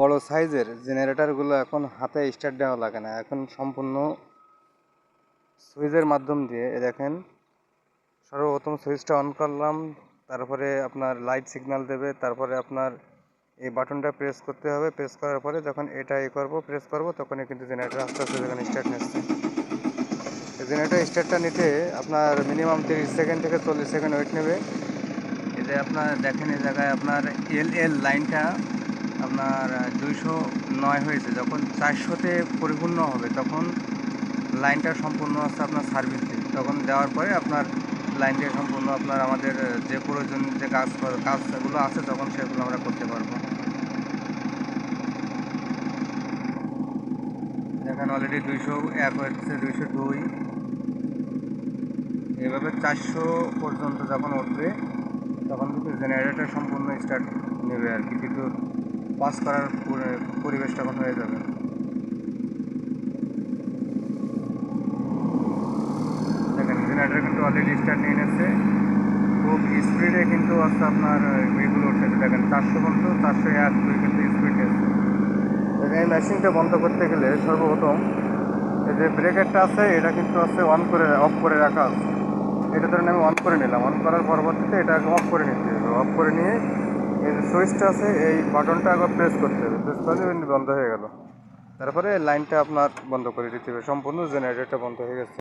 বড় সাইজের জেনারেটরগুলো এখন হাতে স্টার্ট দেওয়া লাগে না, এখন সম্পূর্ণ সুইচের মাধ্যম দিয়ে দেখেন। সর্বপ্রথম সুইচটা অন করলাম, তারপরে আপনার লাইট সিগন্যাল দেবে, তারপরে আপনার এই বাটনটা প্রেস করতে হবে। প্রেস করার পরে যখন এটা প্রেস করব, তখনই কিন্তু জেনারেটর আস্তে আস্তে যখন স্টার্ট নিচ্ছে। জেনারেটর স্টার্টটা নিতে আপনার মিনিমাম 30 সেকেন্ড থেকে 40 সেকেন্ড ওয়েট নেবে। এই যে আপনার দেখেন, এই জায়গায় আপনার লাইনটা আপনার 209 হয়েছে। যখন 400-তে পরিপূর্ণ হবে, তখন লাইনটা সম্পূর্ণ আছে আপনার সার্ভিস দিন। তখন দেওয়ার পরে আপনার লাইনটা সম্পূর্ণ আপনার আমাদের যে প্রয়োজন যে কাজগুলো আছে, তখন সেগুলো আমরা করতে পারবো। দেখেন অলরেডি 201 হচ্ছে, 202, এভাবে 400 পর্যন্ত যখন উঠবে, তখন কিন্তু জেনারেটর সম্পূর্ণ স্টার্ট নেবে আর কি, বিদ্যুৎ পাস করার পরিবেশ তখন হয়ে যাবে। দেখেন জেনারেটর কিন্তু অলরেডি স্টার্ট নিয়ে নিচ্ছে, খুব স্পিডে কিন্তু আছে আপনার এগুলো উঠতেছে। দেখেন 400 পর্যন্ত, 401, 2 কিন্তু স্পিড নিচ্ছে। দেখেন এই মেশিনটা বন্ধ করতে গেলে সর্বপ্রথম এই যে ব্রেকারটা আছে, এটা কিন্তু আছে অফ করে রাখা আছে। এটা ধরেন আমি অন করে নিলাম, অন করার পরবর্তীতে এটাকে অফ করে নিতে হবে। অফ করে নিয়ে এই যে সুইচটা আছে, এই বাটনটা একবার প্রেস করতে হবে। প্রেস করলে বন্ধ হয়ে গেল। তারপরে লাইনটা আপনার বন্ধ করে দিতে হবে, সম্পূর্ণ জেনারেটরটা বন্ধ হয়ে গেছে।